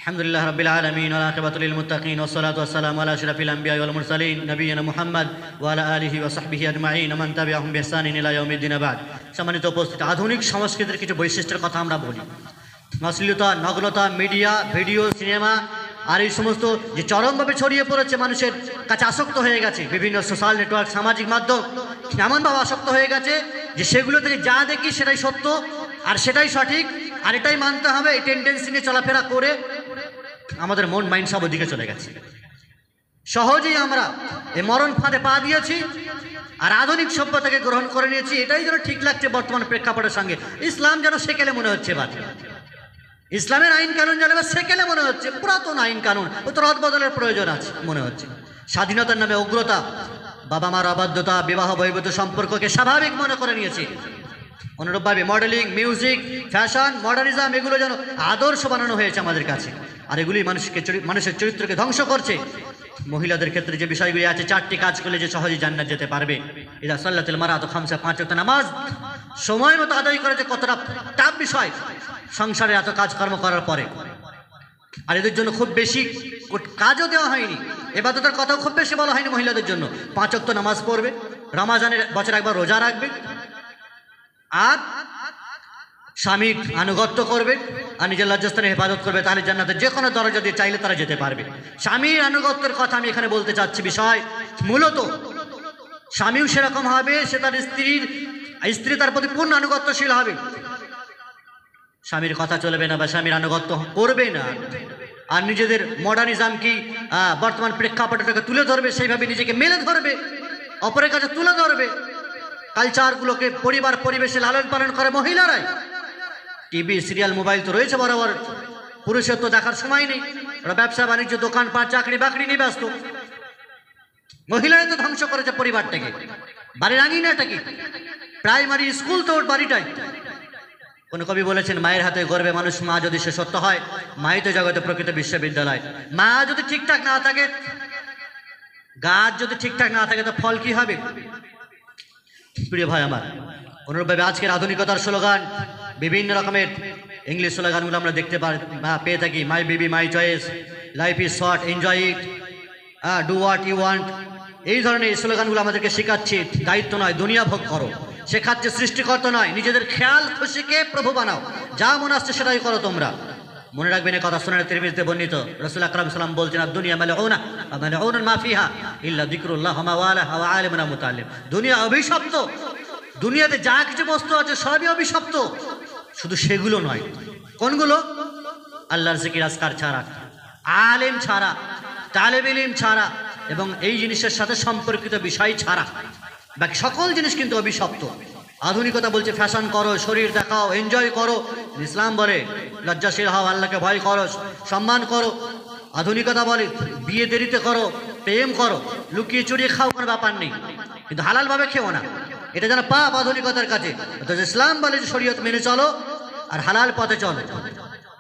আলহামদুলিল্লাহ রাব্বিল আলামিন ওয়া আকিবাতু লিল মুত্তাকিন ওয়াস সালাতু ওয়াস সালামু আলা আশরাফিল আমবিয়া ওয়াল মুরসালিন নবিয়িনা মুহাম্মদ ওয়া আলা আলিহি ওয়া সাহবিহি আজমাইন মান তাবিআহুম বিইহসানিন ইলা ইয়াউমিদ্দিন বাদ। সম্মানিত উপস্থিতি, আধুনিক সংস্কৃতির কিছু বৈশিষ্ট্যের কথা আমরা বলি। অশ্লীলতা, নগ্নতা, মিডিয়া, ভিডিও, সিনেমা আর এই সমস্ত যে চরমভাবে ছড়িয়ে পড়েছে, মানুষের কাছে আসক্ত হয়ে গেছে, বিভিন্ন সোশ্যাল নেটওয়ার্ক, সামাজিক মাধ্যম এমনভাবে আসক্ত হয়ে গেছে যে সেগুলো থেকে যা দেখি সেটাই সত্য আর সেটাই সঠিক আর এটাই মানতে হবে, এই টেন্ডেন্সি নিয়ে চলাফেরা করে আমাদের মন মাইন্ড সব ওদিকে চলে গেছে। সহজেই আমরা এই মরণ ফাঁদে পা দিয়েছি আর আধুনিক সভ্যতাকে গ্রহণ করে নিয়েছি। এটাই যেন ঠিক লাগছে বর্তমান প্রেক্ষাপটের সঙ্গে। ইসলাম যেন সেকেলে মনে হচ্ছে, বাদ ইসলামের আইন কানুন যেন সেকেলে মনে হচ্ছে, পুরাতন আইন কানুন ও তো রদবদলের প্রয়োজন আছে মনে হচ্ছে। স্বাধীনতার নামে উগ্রতা, বাবা মার অবাধ্যতা, বিবাহ বহির্ভূত সম্পর্ককে স্বাভাবিক মনে করে নিয়েছি। অনুরূপভাবে মডেলিং, মিউজিক, ফ্যাশন, মডার্নিজম এগুলো যেন আদর্শ বানানো হয়েছে আমাদের কাছে, আর এগুলি মানুষের চরিত্রকে ধ্বংস করছে। মহিলাদের ক্ষেত্রে যে বিষয়গুলি আছে, 4টি কাজ করলে যে সহজে জান্নাত যেতে পারবে। ইদা সাল্লাতুল মারআতু খামসা, 5 ওয়াক্ত নামাজ সময় মতো আদায় করেছে, কতটা টাফ বিষয় সংসারে এত কাজকর্ম করার পরে। আর এদের জন্য খুব বেশি কাজও দেওয়া হয়নি, ইবাদতের কথাও খুব বেশি বলা হয়নি মহিলাদের জন্য। 5 ওয়াক্ত নামাজ পড়বে, রমাজানের বছরে একবার রোজা রাখবে, আর স্বামীর আনুগত্য করবে আর নিজের লজ্জাস্থানে হেফাজত করবে, তাহলে জান্নাতের যে কোনো দরজা দিয়ে চাইলে তারা যেতে পারবে। স্বামীর আনুগত্যের কথা আমি এখানে বলতে চাচ্ছি। বিষয় মূলত স্বামীও সেরকম হবে, সে তার স্ত্রী তার প্রতি পূর্ণ আনুগত্যশীল হবে। স্বামীর কথা চলবে না বা স্বামীর আনুগত্য করবে না, আর নিজেদের মডার্নিজম কি বর্তমান প্রেক্ষাপটটাকে তুলে ধরবে, সেইভাবে নিজেকে মেলে ধরবে, অপরের কাছে তুলে ধরবে। কালচারগুলোকে পরিবার পরিবেশে লালন পালন করে মহিলারাই। টিভি, সিরিয়াল, মোবাইল তো রয়েছে বরাবর, পুরুষের তো দেখার সময় নেই, ওরা ব্যবসা বাণিজ্য, দোকানপাট, চাকরি বাকরি নিয়ে ব্যস্ত। মহিলারাই তো ধ্বংস করেছে পরিবারটাকে, বাড়ির আঙিনাটাকে, প্রাইমারি স্কুল তো ওর বাড়িটাই। কোন কবি বলেছেন, মায়ের হাতে গর্বে মানুষ, মা যদি সে সত্য হয়, মাই তো জগতে প্রকৃত বিশ্ববিদ্যালয়। মা যদি ঠিকঠাক না থাকে, গাছ যদি ঠিকঠাক না থাকে, তো ফল কি হবে? প্রিয় ভাই আমার, অনুরূপভাবে আজকের আধুনিকতার স্লোগান, বিভিন্ন রকমের ইংলিশ স্লোগানগুলো আমরা দেখতে পেয়ে থাকি। My baby my choice, life is short, enjoy it, do what you want. এই ধরনের স্লোগানগুলো আমাদেরকে শেখাচ্ছে দায়িত্ব নয় দুনিয়া ভোগ করো, শেখাচ্ছে সৃষ্টিকর্তা নয় নিজেদের খেয়াল খুশিকে প্রভু বানাও, যা মনে আসছে সেটাই করো তোমরা। মনে রাখবেন এই কথা শুনে তিরমিজিতে বর্ণিত, রাসূল আকরাম সাল্লাল্লাহু আলাইহি ওয়াসাল্লাম বলছেন, দুনিয়া মালউনা ওয়া মালউনুন মা ফিহা ইল্লা যিকরুল্লাহ ওয়া মা ওয়ালাহা ওয়া আলিমুন মুতাআল্লিম। দুনিয়া অভিশপ্ত, দুনিয়াতে যা কিছু বস্তু আছে সবই অভিশপ্ত, শুধু সেগুলো নয়। কোনগুলো? আল্লাহর জিকির আজকার ছাড়া, আলেম ছাড়া, তালেব ইলম ছাড়া এবং এই জিনিসের সাথে সম্পর্কিত বিষয় ছাড়া বাকি সকল জিনিস কিন্তু অভিশপ্ত। আধুনিকতা বলছে ফ্যাশন করো, শরীর দেখাও, এনজয় করো। ইসলাম বলে লজ্জাশীল হও, আল্লাহকে ভয় করো, সম্মান করো। আধুনিকতা বলে বিয়ে দেরিতে করো, প্রেম করো, লুকিয়ে চুরিয়ে খাও, কোনো ব্যাপার নেই, কিন্তু হালালভাবে খেও না, এটা যেন পাপ আধুনিকতার কাছে। অথচ ইসলাম বলে যে শরীয়ত মেনে চলো আর হালাল পথে চলো।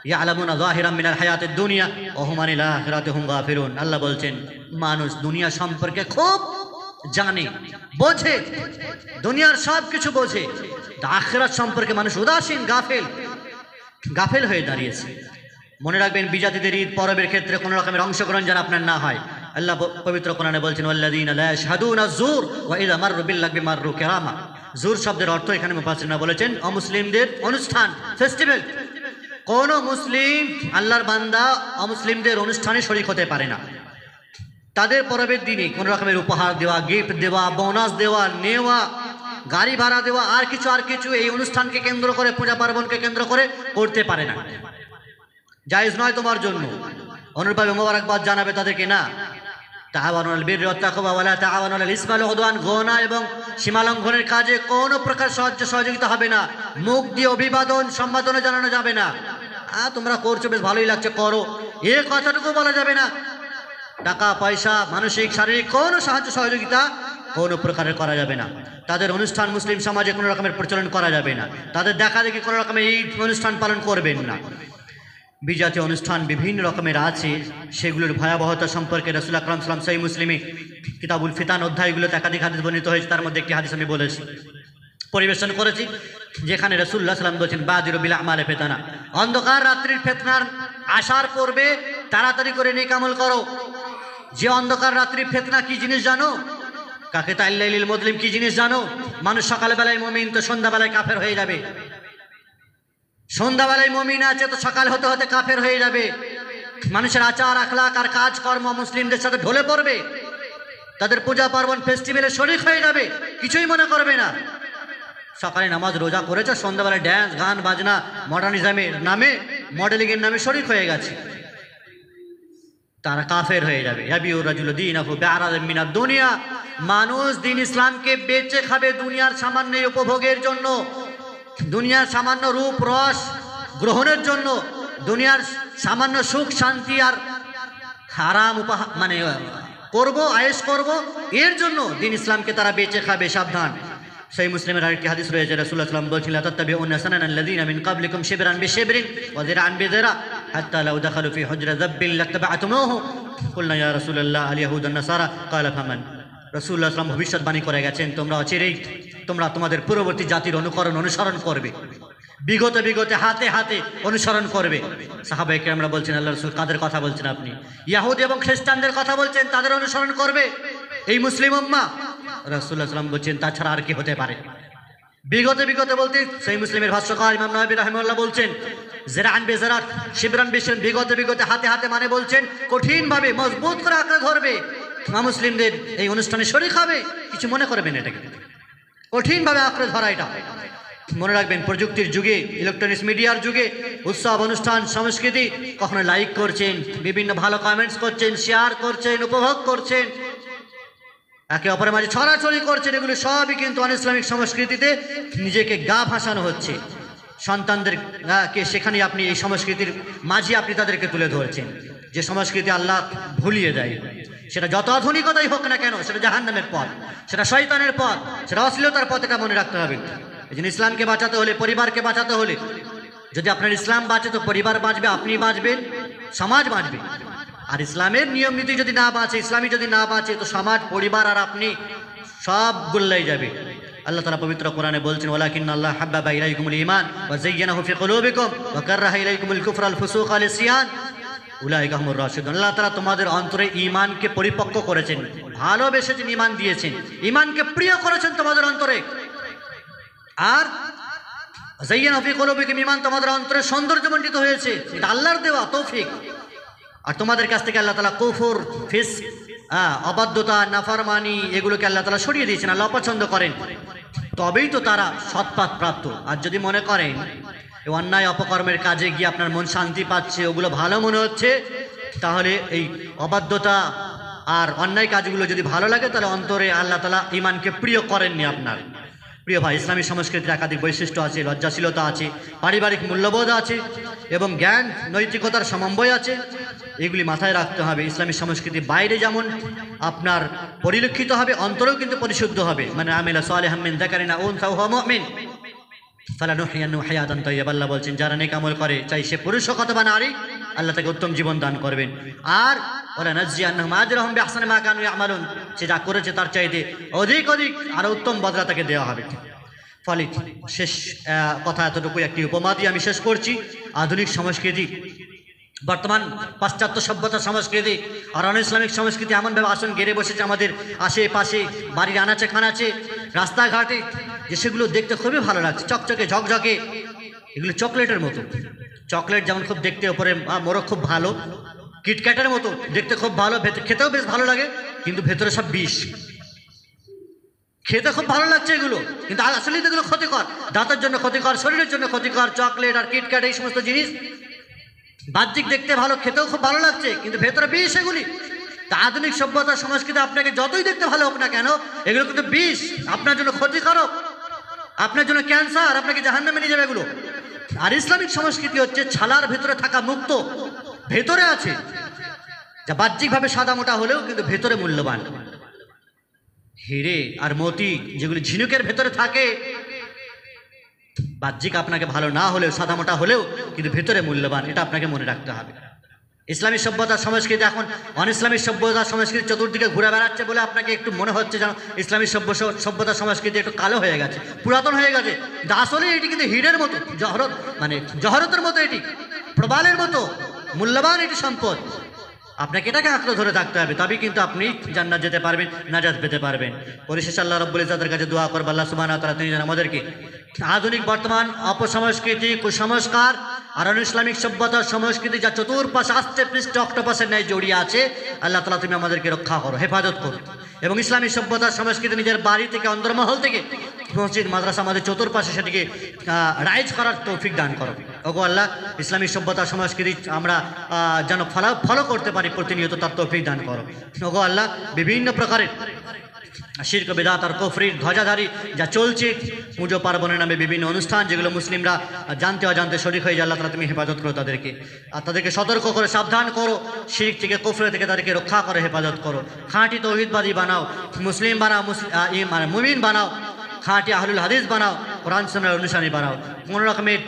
ইয়ালামুনা যাহিরাম মিনাল হায়াতিদ দুনিয়া ওয়া হুম আনিল আখিরাতি হুম গাফিলুন। আল্লাহ বলছেন মানুষ দুনিয়া সম্পর্কে খুব জানে, বোঝে, দুনিয়ার সব কিছু বোঝে, আখিরাত সম্পর্কে মানুষ উদাসীন, গাফেল হয়ে দাঁড়িয়েছে। মনে রাখবেন, বিজাতিদের ঈদ পরবের ক্ষেত্রে কোনো রকমের অংশগ্রহণ যেন আপনার না হয়। আল্লাহ পবিত্র কোরআনে বলছেন, ওয়াল্লাযীনা লা ইয়াশহাদুনা যুর ওয়া ইযা মাররু বিল লাগবি মাররু কিরামা। যুর শব্দের অর্থ এখানে মুফাসসিররা বলেছেন অমুসলিমদের অনুষ্ঠান, ফেস্টিভ্যাল। কোন মুসলিম আল্লাহর বান্দা অমুসলিমদের অনুষ্ঠানে শরীক হতে পারে না। তাদের পরবের দিনে কোন রকমের উপহার দেওয়া, গিফট দেওয়া, বোনাস দেওয়া, নেওয়া, গাড়ি ভাড়া দেওয়া, আর কিছু এই অনুষ্ঠানকে কেন্দ্র করে, পূজা পার্বণকে কেন্দ্র করে করতে পারে না, জায়েজ নয় তোমার জন্য। অনুরূপভাবে মোবারকবাদ জানাবে তাদেরকে, না তাআওয়ানু আলাল বিররি ওয়াত তাকওয়া ওয়া লা তাআওয়ানু আলাল ইসমি ওয়াল উদওয়ান। গোনা এবং সীমালঙ্ঘনের কাজে কোনো প্রকার সাহায্য সহযোগিতা হবে না। মুখ দিয়ে অভিবাদন সম্বোধনা জানানো যাবে না। তোমরা করছো, বেশ ভালোই লাগছে, করো, এ কথাটুকু বলা যাবে না। টাকা পয়সা, মানসিক শারীরিক কোনো সাহায্য সহযোগিতা কোনো প্রকারের করা যাবে না। তাদের অনুষ্ঠান মুসলিম সমাজে কোনো রকমের প্রচলন করা যাবে না। তাদের দেখা দেখি কোনো রকমের এই অনুষ্ঠান পালন করবেন না। বিজাতীয় অনুষ্ঠান বিভিন্ন রকমের আছে, সেগুলোর ভয়াবহতা সম্পর্কে রাসূল আকরাম সাল্লাল্লাহু আলাইহি ওয়াসাল্লাম সহিহ মুসলিমে কিতাবুল ফিতান অধ্যায়গুলোতে একাধিক হাদিস বর্ণিত হয়েছে। তার মধ্যে একটি হাদিস আমি বলেছি, পরিবেশন করেছি, যেখানে রাসূলুল্লাহ সাল্লাল্লাহু আলাইহি ওয়াসাল্লাম বলেছেন বাদিরু বিল আমালে ফিতানা, অন্ধকার রাত্রির ফিতনার আসার পূর্বে তাড়াতাড়ি করে নেক আমল করো। যে অন্ধকার রাত্রির ফিতনা কি জিনিস জানো? কাকে তাইল্লাইলিল মুজলিম কি জিনিস জানো? মানুষ সকালবেলায় মুমিন তো সন্ধ্যাবেলায় কাফের হয়ে যাবে, সন্ধ্যাবেলায় মুমিন আছে তো সকাল হতে হতে কাফের হয়ে যাবে। মানুষের আচার আখলাক আর কাজকর্ম মুসলিমদের সাথে ঢলে পড়বে, তাদের পূজা পার্বণ ফেস্টিভ্যালে শরীক হয়ে যাবে, কিছুই মনে করবে না। সকালে নামাজ রোজা করেছে, সন্ধ্যাবেলায় ড্যান্স গান বাজনা মডার্নিজমের নামে মডেলিংয়ের নামে শরীক হয়ে গেছে, তারা কাফের হয়ে যাবে। ইয়াবিউর রাজুলু দীনাহু বিআরাদিন মিনাদ দুনিয়া, মানুষ দিন ইসলামকে বেচে খাবে দুনিয়ার সামান্য উপভোগের জন্য, দুনিয়ার সামান্য রূপ রস গ্রহণের জন্য, দুনিয়ার সামান্য সুখ শান্তি আর হারাম মানে করব আয়েশ করব, এর জন্য দিন ইসলামকে তারা বেচে খাবে, সাবধান। সহিহ মুসলিমের আরেকটি হাদিস রয়েছে, রাসূলুল্লাহ সাল্লাল্লাহু আলাইহি ওয়াসাল্লাম বলেছেন লা তাত্তাবিউনা সানানাল্লাযীনা মিন ক্বাবলিকুম শিবরান বিশিবরিন ওয়া যিরাআন বিযিরা হাত্তা লাউ দাখালু ফি হুজরা যাব্বিন লাত্তাবা'তুমুহু কুলনা ইয়া রাসূলুল্লাহ আল ইয়াহুদ ওয়ান নাসারা ক্বালা ফামান। রাসূলুল্লাহ সাল্লাল্লাহু আলাইহি ওয়াসাল্লাম ভবিষ্যৎবাণী করে গেছেন, তোমরা অচিরেই তোমরা তোমাদের পূর্ববর্তী জাতির অনুসরণ করবে, বিগতে হাতে হাতে অনুসরণ করবে। সাহাবায়ে কেরামরা বলছেন আল্লাহর রাসূল কাদের কথা বলছেন আপনি? ইহুদি এবং খ্রিস্টানদের কথা বলছেন, তাদের অনুসরণ করবে এই মুসলিম উম্মাহ। রাসূলুল্লাহ সাল্লাল্লাহু আলাইহি ওয়াসাল্লাম বলছেন তাছাড়া আর কি হতে পারে? বিগতে বলতে সেই মুসলিমের ভাষ্যকার ইমাম নববী রাহিমাহুল্লাহ বলছেন যিরাআন বিযিরা শিবরান বিশিবরিন, বিগতে হাতে হাতে মানে বলছেন কঠিনভাবে মজবুত করে আঁকড়ে ধরবে, মুসলিমদের এই অনুষ্ঠানে শরীক হবে, কিছু মনে করবেন এটাকে কঠিনভাবে আঁকড়ে ধরা। এটা মনে রাখবেন, প্রযুক্তির যুগে, ইলেকট্রনিক্স মিডিয়ার যুগে উৎসব অনুষ্ঠান সংস্কৃতি কখনো লাইক করছেন, বিভিন্ন ভালো কমেন্টস করছেন, শেয়ার করছেন, উপভোগ করছেন, একে অপরের মাঝে ছড়াছড়ি করছেন, এগুলো সবই কিন্তু অন ইসলামিক সংস্কৃতিতে নিজেকে গা ভাসানো হচ্ছে। সন্তানদেরকে সেখানে আপনি এই সংস্কৃতির মাঝে আপনি তাদেরকে তুলে ধরছেন, যে সংস্কৃতি আল্লাহ ভুলিয়ে দেয়। সেটা যত আধুনিকতাই হোক না কেন, সেটা জাহান্নামের পথ, সেটা শয়তানের পথ, সেটা অশ্লীলতার পথ, এটা মনে রাখতে হবে। এই জন্য ইসলামকে বাঁচাতে হলে, পরিবারকে বাঁচাতে হলে, যদি আপনার ইসলাম বাঁচে তো পরিবার বাঁচবে, আপনি বাঁচবেন, সমাজ বাঁচবে। আর ইসলামের নিয়ম নীতি যদি না বাঁচে, ইসলামী যদি না বাঁচে, তো সমাজ, পরিবার আর আপনি সব গুল্লাই যাবে। আল্লাহ তাআলা পবিত্র কোরআনে বলছেন ওয়ালাকিন্নাল্লাহ হাব্বাবা ইলাইকুমুল ঈমান ওয়া যায়্যানাহু ফি কুলুবিকুম ওয়া কাররাহা ইলাইকুমুল কুফরা ওয়াল ফুসুকা ওয়াল ইসয়ান উলাইকা হুমুর রাশিদুন। আল্লাহ তাআলা তোমাদের অন্তরে ঈমানকে পরিপক্ক করেছেন, ভালোবেসেছেন, ঈমান দিয়েছেন, ঈমানকে প্রিয় করেছেন তোমাদের অন্তরে। আর যায়্যানাহু ফি কুলুবিকুম, ঈমান তোমাদের অন্তরে সৌন্দর্যমণ্ডিত হয়েছে, এটা আল্লাহর দেওয়া তৌফিক। আর তোমাদের কাছ থেকে আল্লাহ তাআলা কুফর, ফিসক, অবাধ্যতা, নাফরমানি এগুলোকে আল্লাহ তাআলা সরিয়ে দিয়েছেন, আল্লাহ পছন্দ করেন, তবেই তো তারা সৎপথ প্রাপ্ত। আর যদি মনে করেন অন্যায় অপকর্মের কাজে গিয়ে আপনার মন শান্তি পাচ্ছে, ওগুলো ভালো মনে হচ্ছে, তাহলে এই অবাধ্যতা আর অন্যায় কাজগুলো যদি ভালো লাগে, তাহলে অন্তরে আল্লাহ তাআলা ঈমানকে প্রিয় করেননি আপনার। প্রিয় ভাই, ইসলামী সংস্কৃতির একাধিক বৈশিষ্ট্য আছে, লজ্জাশীলতা আছে, পারিবারিক মূল্যবোধ আছে এবং জ্ঞান নৈতিকতার সমন্বয় আছে। এগুলি মাথায় রাখতে হবে। ইসলামী সংস্কৃতি বাইরে যেমন আপনার পরিলক্ষিত হবে, অন্তরেও কিন্তু পরিশুদ্ধ হবে। মানে আমিলা সালিহাম মিন যাকারিন আও উনসা ওয়া হুয়া মুমিন ফালানুহইয়ান্নাহু হায়াতান তাইয়্যিবা, আল্লাহ বলছেন যারা নেক আমল করে, চাই সে পুরুষ হোক অথবা নারী, আল্লাহ তাকে উত্তম জীবন দান করবেন। আর ওয়ালা নাজজিয়ান্নাহুম আজরাহুম বিআহসানি মা কানু ইয়ামালুন, সে যা করেছে তার চাইতে অধিক আরো উত্তম বদলা তাকে দেওয়া হবে। ফলে শেষ কথা এতটুকু, একটি উপমা দিয়ে আমি শেষ করছি। আধুনিক সংস্কৃতি, বর্তমান পাশ্চাত্য সভ্যতা সংস্কৃতি আর অন ইসলামিক সংস্কৃতি এমনভাবে আসন গেড়ে বসেছে আমাদের আশেপাশে, বাড়ির আনাচে খানাচে, রাস্তাঘাটে, যে সেগুলো দেখতে খুবই ভালো লাগছে, চকচকে ঝকঝকে, এগুলো চকলেটের মতো। চকলেট যেমন খুব দেখতে, ওপরে মোড়ক খুব ভালো, কিটক্যাটের মতো দেখতে খুব ভালো, খেতেও বেশ ভালো লাগে, কিন্তু ভেতরে সব বিষ। খেতে খুব ভালো লাগছে এগুলো, কিন্তু আসলেই তো এগুলো ক্ষতিকর, দাঁতের জন্য ক্ষতিকর, শরীরের জন্য ক্ষতিকর। চকলেট আর কিটক্যাট এই সমস্ত জিনিস বাহ্যিক দেখতে ভালো, খেতেও খুব ভালো লাগছে, কিন্তু ভেতরে বিষ এগুলি। তা আধুনিক সভ্যতা সংস্কৃতি আপনাকে যতই দেখতে ভালো হোক না কেন, এগুলো কিন্তু বিষ, আপনার জন্য ক্ষতিকারক, আপনার জন্য ক্যান্সার, আপনাকে জাহান্নামে নিয়ে যাবে এগুলো। আর ইসলামিক সংস্কৃতি হচ্ছে ছালার ভেতরে থাকা মুক্ত, ভেতরে আছে, যা বাহ্যিকভাবে সাদা মোটা হলেও কিন্তু ভেতরে মূল্যবান। হিরে আর মতি যেগুলি ঝিনুকের ভেতরে থাকে, বাহ্যিক আপনাকে ভালো না হলেও, সাদামোটা হলেও, কিন্তু ভেতরে মূল্যবান, এটা আপনাকে মনে রাখতে হবে। ইসলামী সভ্যতা সংস্কৃতি এখন অন ইসলামী সভ্যতা সংস্কৃতি চতুর্দিকে ঘুরে বেড়াচ্ছে বলে আপনাকে একটু মনে হচ্ছে যেন ইসলামী সভ্যতা সংস্কৃতি একটু কালো হয়ে গেছে, পুরাতন হয়ে গেছে। কিন্তু আসলে এটি কিন্তু হীরের মতো, জহরত মানে জহরতের মতো, এটি প্রবালের মতো মূল্যবান এটি সম্পদ। আপনাকে এটাকে আঁকড়ে ধরে থাকতে হবে, তবেই কিন্তু আপনি জান্নাত যেতে পারবেন, নাজাত পেতে পারবেন। পরিশেষে আল্লাহ রাব্বুল ইজ্জাতের কাছে দোয়া করব, আল্লাহ সুবহানাহু ওয়া তাআলা তিনি যেন আমাদেরকে আধুনিক বর্তমান অপসংস্কৃতি, কুসংস্কার আর ইসলামিক সভ্যতার সংস্কৃতি যা চতুর্পাশে আস্তে পৃষ্ঠে অক্টোপাসের ন্যায় জড়িয়ে আছে, আল্লাহ তাআলা তুমি আমাদেরকে রক্ষা করো, হেফাজত করো। এবং ইসলামী সভ্যতার সংস্কৃতি নিজের বাড়ি থেকে, অন্দরমহল থেকে, মসজিদ মাদ্রাসা আমাদের চতুর্পাশে সেটিকে রাইজ করার তৌফিক দান করো। ওগো আল্লাহ, ইসলামী সভ্যতা সংস্কৃতি আমরা যেন ফলো করতে পারি প্রতিনিয়ত, তার তৌফিক দান করো। ওগো আল্লাহ, বিভিন্ন প্রকারের শিরক বিদআত আর কুফরির ধ্বজাধারী যা চলছে, পুজো পার্বণের নামে বিভিন্ন অনুষ্ঠান, যেগুলো মুসলিমরা জানতে অজান্তে শরীক হয়ে যায়, আল্লাহ তাআলা তুমি হেফাজত করো তাদেরকে, আর তাদেরকে সতর্ক করে সাবধান করো, শিরক থেকে, কুফর থেকে তাদেরকে রক্ষা করে হেফাজত করো। খাঁটি তৌহিদবাদী বানাও, মুসলিম বানাও, মুমিন বানাও, খাঁটি আহলুল হাদিস বানাও, কোরআন সুন্নাহর অনুসারী বানাও। কোনো রকমের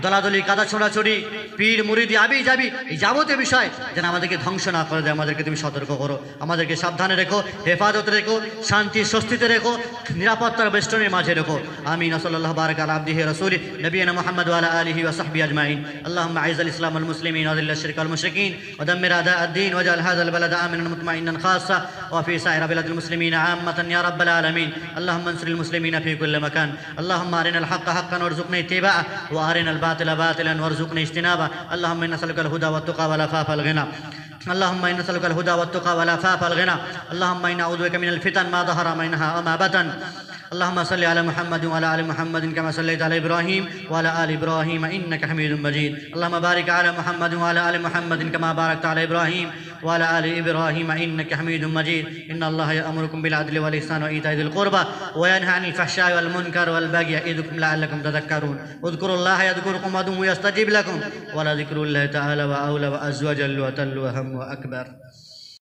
দলাদলি, কাদা ছোড়াছড়ি, পীর মুরিদি, আবি যাবি, এই যাবতীয় বিষয় যেন আমাদেরকে ধ্বংস না করে দেয়, আমাদেরকে তুমি সতর্ক করো, আমাদেরকে সাবধানে রেখো, হেফাজতে রেখো, শান্তি স্বস্তিতে রেখো, নিরাপত্তার বেষ্টনীর মাঝে রেখো। আমিন। সাল্লাল্লাহু বারাকা আলা আবদিহি রাসূলি নবিয়িনা মুহাম্মদ ওয়া আলা আলিহি ওয়া সাহবিহি আজমাইন। আল্লাহুম্মা আইযিল ইসলাম ওয়াল মুসলিমিন ওয়া আযিল্লাশ শিরকা ওয়াল মুশরিকিন ওয়া দাম্মির আ'দা'আদ-দ্বীন ওয়াজআল হাযাল বালাদা আমিনান মুতমাইন্নান খাসা ওয়া ফি সাইরি বিলাদিল মুসলিমিন আম্মাতান ইয়া রাব্বাল আলামিন। আল্লাহুম্মা আনসুরিল মুসলিমিনা ফি কুল্লি মাকান। আল্লাহুম্মা আরিনাল হাক্কা হাক্কান ওয়ারযুকনা ইত্তিবা'আহ ওয়া আরিনাল বাতিলা বাতিলান ওয়ারযুকনা ইজতিনাবাহ। আল্লাহুম্মা ইন্না নাস'আলুকাল হুদা ওয়াত তুকা ওয়াল আফাফা ওয়াল গিনা। اللهم إنا نسألك الهدى والتقى والعفاف والغنى. اللهم إنا نعوذ بك من الفتن ما ظهر منها وما بطن. اللهم صل على محمد وعلى آل محمد كما صليت على إبراهيم وعلى آل إبراهيم إنك حميد مجيد. اللهم بارك على محمد وعلى آل محمد كما باركت على إبراهيم وعلى آل إبراهيم إنك حميد مجيد. إن الله يأمركم بالعدل والإحسان وإيتاء ذي القربى وينهى عن الفحشاء والمنكر والبغي يعظكم لعلكم تذكرون. اذكروا الله يذكركم وادعوه يستجيب لكم ولذكر الله تعالى وأولى وأعز وجل وأجل وأهم وأكبر.